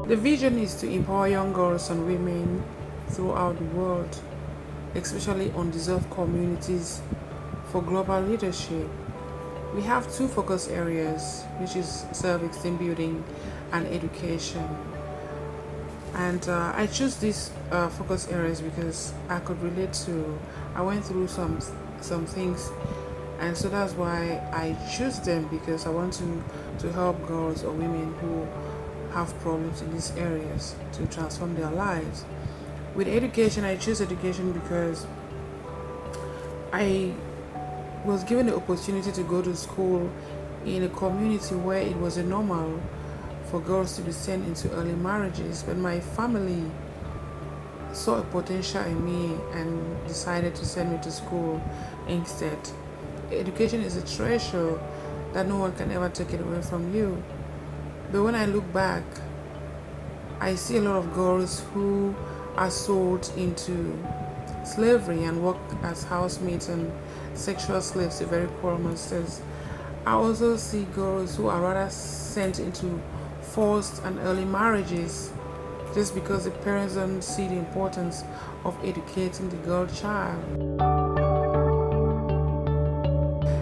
The vision is to empower young girls and women throughout the world, especially undeserved communities, for global leadership. We have two focus areas, which is self-esteem building and education. And I choose these focus areas because I could relate to. I went through some things, and so that's why I choose them, because I want to help girls or women who have problems in these areas to transform their lives. With education, I choose education because I was given the opportunity to go to school in a community where it was a normal for girls to be sent into early marriages, but my family saw a potential in me and decided to send me to school instead. Education is a treasure that no one can ever take it away from you. But when I look back, I see a lot of girls who are sold into slavery and work as housemaids and sexual slaves to very poor masters. I also see girls who are rather sent into forced and early marriages just because the parents don't see the importance of educating the girl child.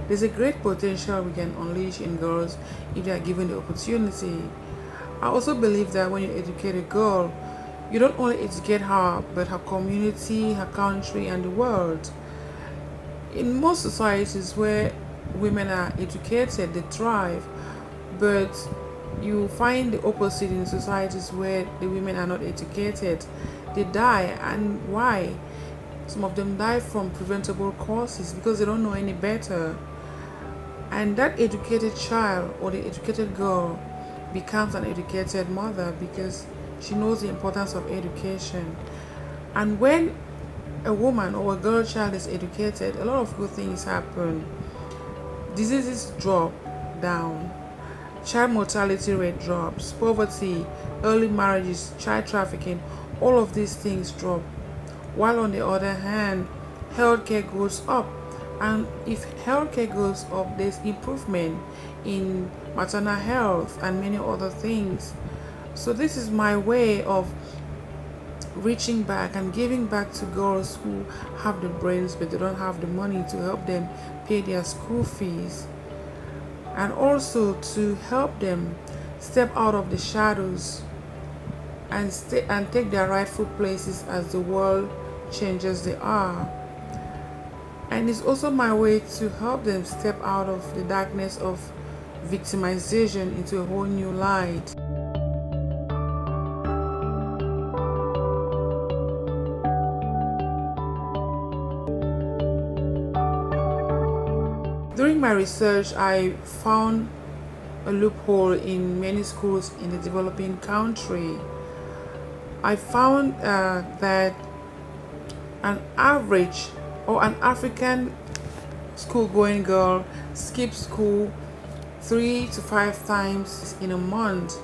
There's a great potential we can unleash in girls if they are given the opportunity. I also believe that when you educate a girl, you don't only educate her, but her community, her country, and the world. In most societies where women are educated, they thrive, but you find the opposite in societies where the women are not educated. They die. And why? Some of them die from preventable causes because they don't know any better. And that educated child or the educated girl becomes an educated mother because she knows the importance of education. And when a woman or a girl child is educated, a lot of good things happen. Diseases drop down, child mortality rate drops, poverty, early marriages, child trafficking, all of these things drop. While on the other hand, healthcare goes up. And if healthcare goes up, there's improvement in maternal health and many other things. So this is my way of reaching back and giving back to girls who have the brains but they don't have the money to help them pay their school fees, and also to help them step out of the shadows and take their rightful places as the world changes they are. And it's also my way to help them step out of the darkness of victimization into a whole new light. During my research, I found a loophole in many schools in the developing country. I found that an average or an African school-going girl skips school 3 to 5 times in a month,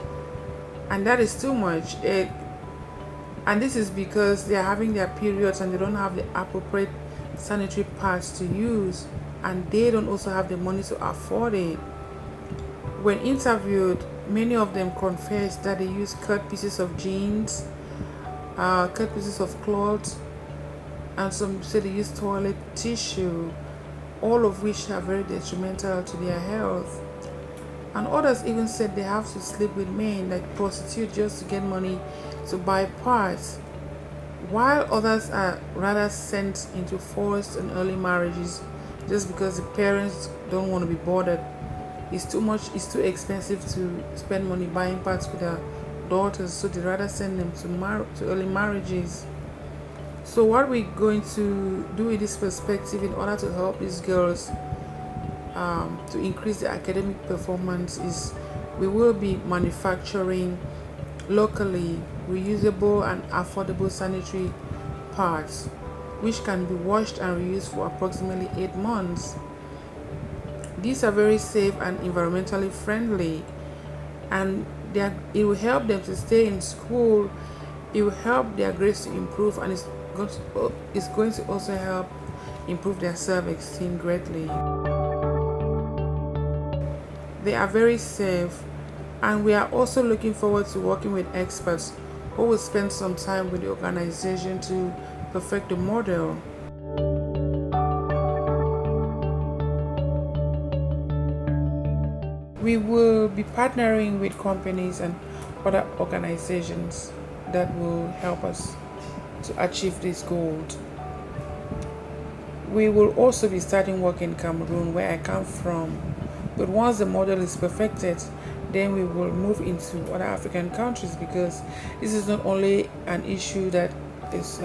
and that is too much. And this is because they are having their periods and they don't have the appropriate sanitary pads to use, and they don't also have the money to afford it. When interviewed, many of them confess that they use cut pieces of jeans, cut pieces of cloth, and some say they use toilet tissue, all of which are very detrimental to their health. And others even said they have to sleep with men like prostitutes just to get money to buy parts, while others are rather sent into forced and early marriages just because the parents don't want to be bothered. It's too much, it's too expensive to spend money buying parts for their daughters, so they rather send them to early marriages. So what we're going to do in this perspective in order to help these girls to increase their academic performance is we will be manufacturing locally reusable and affordable sanitary pads which can be washed and reused for approximately 8 months. These are very safe and environmentally friendly, and it will help them to stay in school. It will help their grades to improve, and it's going to also help improve their self-esteem greatly. They are very safe, And we are also looking forward to working with experts who will spend some time with the organization to perfect the model. We will be partnering with companies and other organizations that will help us to achieve this goal. We will also be starting work in Cameroon, where I come from. But once the model is perfected, then we will move into other African countries, because this is not only an issue that is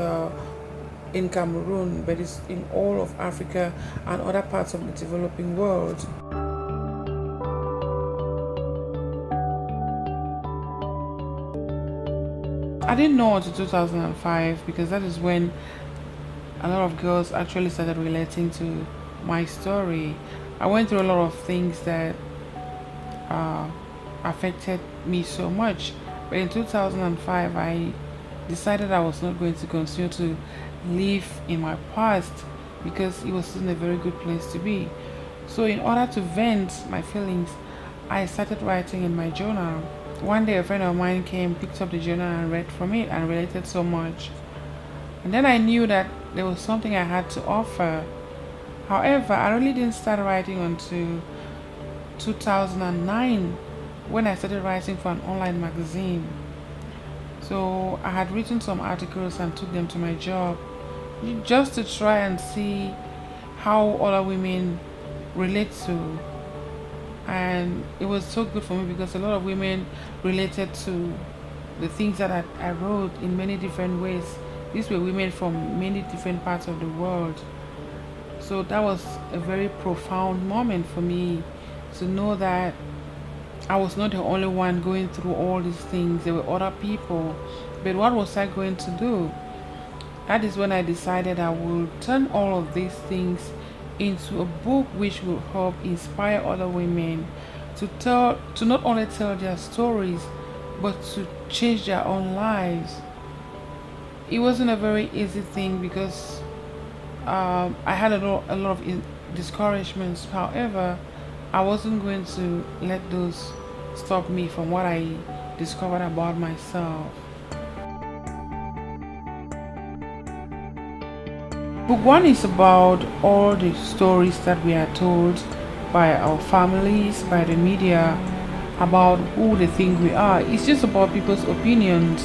in Cameroon, but it's in all of Africa and other parts of the developing world. I didn't know until 2005, because that is when a lot of girls actually started relating to my story. I went through a lot of things that uh, affected me so much. But in 2005, I decided I was not going to continue to live in my past, because it was in a very good place to be. So, in order to vent my feelings, I started writing in my journal. One day, a friend of mine came, picked up the journal, and read from it and related so much. And then I knew that there was something I had to offer. However, I really didn't start writing until 2009, when I started writing for an online magazine. So I had written some articles and took them to my job, just to try and see how other women relate to. And it was so good for me, because a lot of women related to the things that I wrote in many different ways. These were women from many different parts of the world. So that was a very profound moment for me, to know that I was not the only one going through all these things. There were other people. But what was I going to do? That is when I decided I would turn all of these things into a book which will help inspire other women to not only tell their stories, but to change their own lives. It wasn't a very easy thing, because I had a lot of discouragements. However, I wasn't going to let those stop me from what I discovered about myself. Book one is about all the stories that we are told by our families, by the media, about who they think we are. It's just about people's opinions.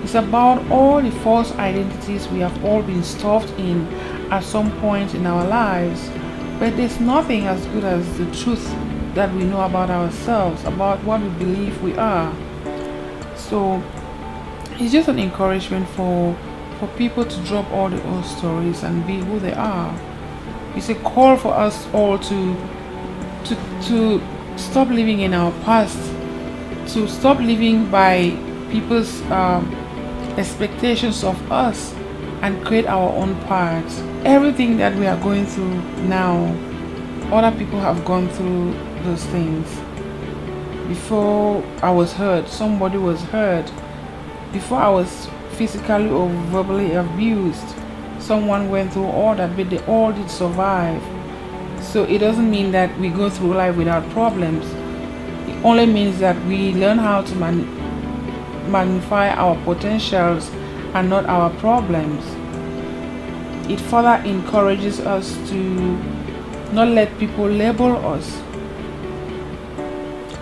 It's about all the false identities we have all been stuffed in at some point in our lives. But there's nothing as good as the truth that we know about ourselves, about what we believe we are. So it's just an encouragement for people to drop all the old stories and be who they are. It's a call for us all to stop living in our past, to stop living by people's expectations of us, and create our own paths. Everything that we are going through now, other people have gone through those things. Before I was hurt, somebody was hurt. Before I was physically or verbally abused, someone went through all that, but they all did survive. So it doesn't mean that we go through life without problems. It only means that we learn how to magnify our potentials and not our problems. It further encourages us to not let people label us,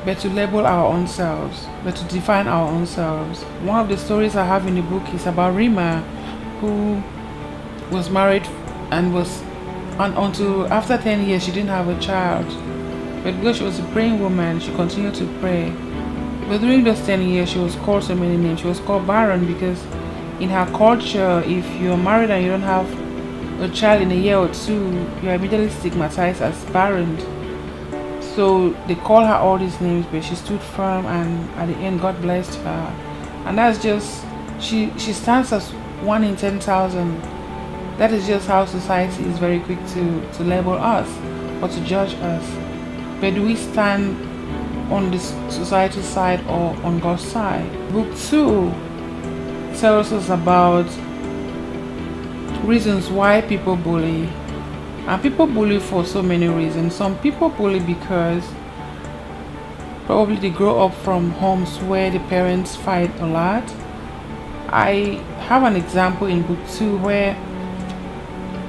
but to label our own selves, but to define our own selves. One of the stories I have in the book is about Rima, who was married and until after 10 years she didn't have a child. But because she was a praying woman, she continued to pray. But during those 10 years, she was called so many names. She was called barren, because in her culture, if you're married and you don't have a child in a year or two, you're immediately stigmatized as barren. So they call her all these names, but she stood firm, and at the end God blessed her. And that's just, she stands as 1 in 10,000. That is just how society is very quick to label us or to judge us. But do we stand on this society's side or on God's side? Book 2 tells us about reasons why people bully. And people bully for so many reasons. Some people bully because Probably they grow up from homes where the parents fight a lot. I have an example in book 2 where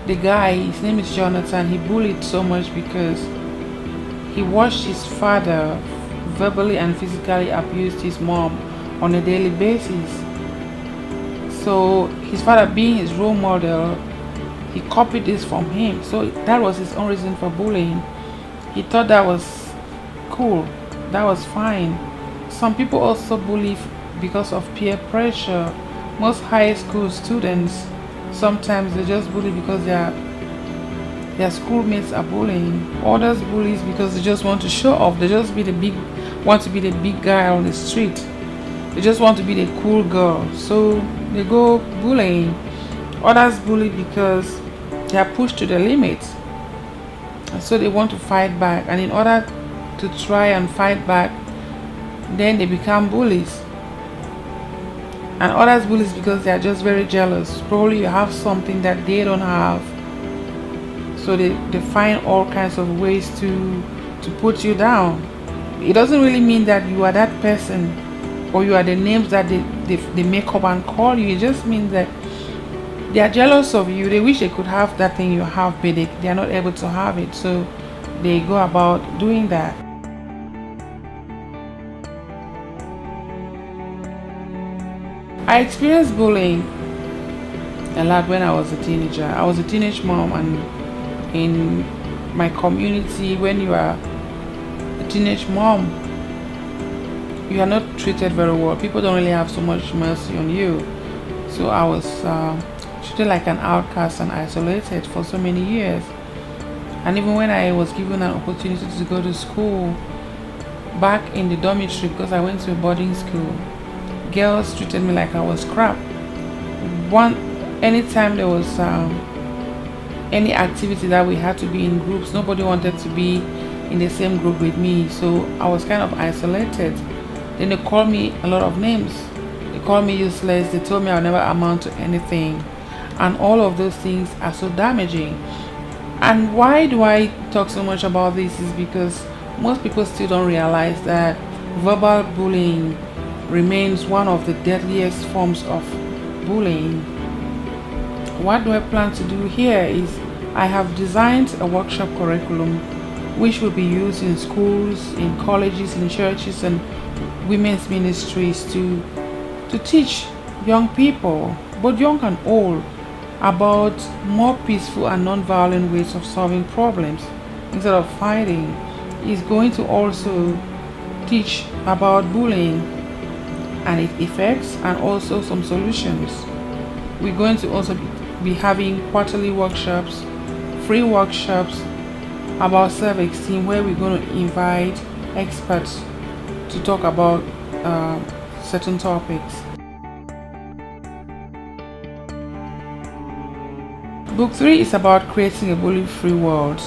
the guy, his name is Jonathan, he bullied so much because he watched his father verbally and physically abuse his mom on a daily basis. So his father, being his role model, he copied this from him. So that was his own reason for bullying. He thought that was cool, that was fine. Some people also bully because of peer pressure. Most high school students, sometimes they just bully because their schoolmates are bullying. Others bullies because they just want to show off. They just want to be the big guy on the street. They just want to be the cool girl. So they go bullying. Others bully because they are pushed to the limit. And so they want to fight back. And in order to try and fight back, then they become bullies. And others bullies because they are just very jealous. Probably you have something that they don't have. So they find all kinds of ways to put you down. It doesn't really mean that you are that person or you are the names that they make up and call you. It just means that they are jealous of you. They wish they could have that thing you have, but they are not able to have it. So they go about doing that. I experienced bullying a lot when I was a teenager. I was a teenage mom, and in my community, when you are a teenage mom, you are not treated very well. People don't really have so much mercy on you. So I was treated like an outcast and isolated for so many years. And even when I was given an opportunity to go to school back in the dormitory, because I went to a boarding school, girls treated me like I was crap. Anytime there was any activity that we had to be in groups, nobody wanted to be in the same group with me, so I was kind of isolated. Then they called me a lot of names. They called me useless. They told me I'll never amount to anything, and all of those things are so damaging. And why do I talk so much about this is because most people still don't realize that verbal bullying remains one of the deadliest forms of bullying. What do I plan to do here is I have designed a workshop curriculum which will be used in schools, in colleges, in churches and women's ministries to teach young people, both young and old, about more peaceful and non-violent ways of solving problems instead of fighting. It's going to also teach about bullying and its effects and also some solutions. We're going to also be having quarterly workshops, free workshops about self-esteem, where we're going to invite experts to talk about certain topics. Book 3 is about creating a bully-free world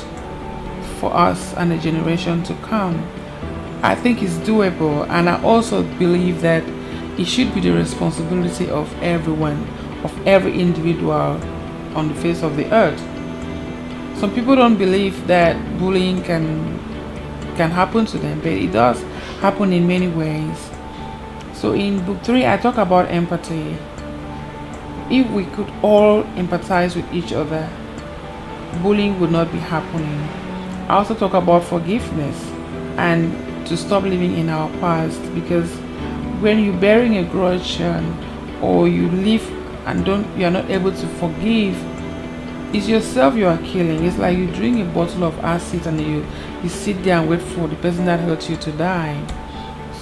for us and the generation to come. I think it's doable, and I also believe that it should be the responsibility of everyone, of every individual on the face of the earth. Some people don't believe that bullying can happen to them, but it does happen in many ways. So in book 3, I talk about empathy. If we could all empathize with each other, bullying would not be happening. I also talk about forgiveness and to stop living in our past, because when you're bearing a grudge or you live and you are not able to forgive, it's yourself you are killing. It's like you drink a bottle of acid and you sit there and wait for the person that hurt you to die.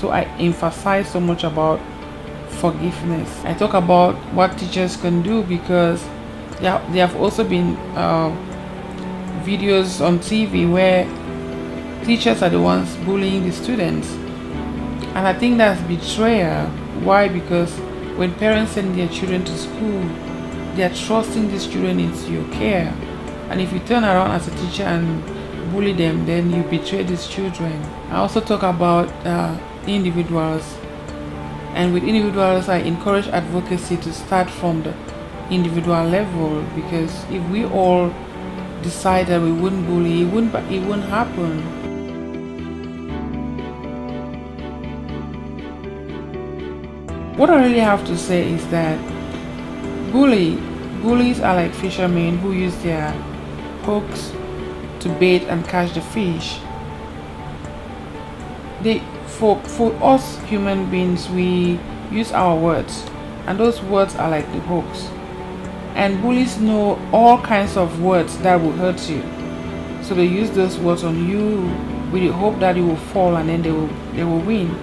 So I emphasize so much about forgiveness. I talk about what teachers can do, because there have also been videos on TV where teachers are the ones bullying the students, and I think that's betrayal. Why? Because when parents send their children to school, they are trusting these children into your care, and if you turn around as a teacher and bully them, then you betray these children. I also talk about individuals, and with individuals I encourage advocacy to start from the individual level, because if we all decide that we wouldn't bully, it wouldn't happen. What I really have to say is that bully bullies are like fishermen who use their hooks to bait and catch the fish. They for us human beings, we use our words, and those words are like the hooks. And bullies know all kinds of words that will hurt you, so they use those words on you with the hope that you will fall, and then they will win.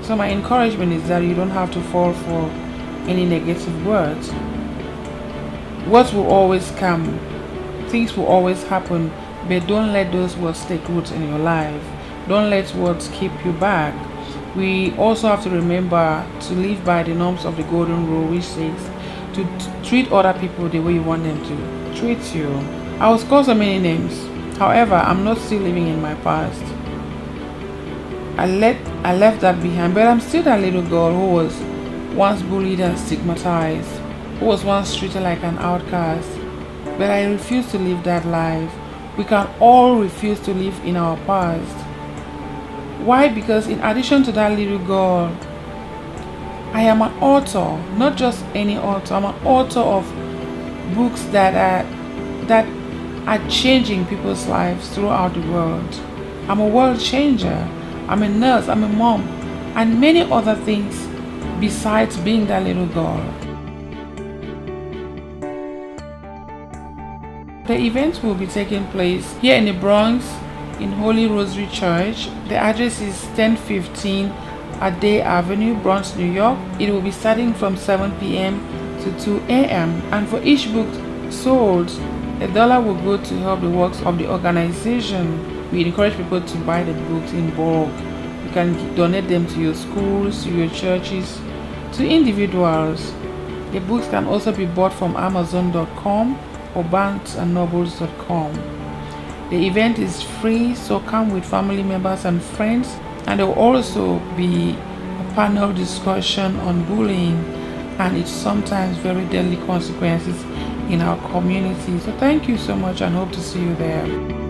So my encouragement is that you don't have to fall for any negative words. Words will always come, things will always happen, but don't let those words take root in your life. Don't let words keep you back. We also have to remember to live by the norms of the golden rule, which says to treat other people the way you want them to treat you. I was called so many names. However, I'm not still living in my past. I left that behind, but I'm still that little girl who was once bullied and stigmatized, who was once treated like an outcast. But I refuse to live that life. We can all refuse to live in our past. Why? Because in addition to that little girl, I am an author, not just any author. I'm an author of books that are changing people's lives throughout the world. I'm a world changer. I'm a nurse. I'm a mom, and many other things besides being that little girl. The event will be taking place here in the Bronx in Holy Rosary Church. The address is 1015 Ade Avenue, Bronx, New York. It will be starting from 7 p.m. to 2 a.m. And for each book sold, $1 will go to help the works of the organization. We encourage people to buy the books in bulk. You can donate them to your schools, to your churches, to individuals. The books can also be bought from Amazon.com or BarnesandNobles.com. The event is free, so come with family members and friends, and there will also be a panel discussion on bullying and its sometimes very deadly consequences in our community. So thank you so much and hope to see you there.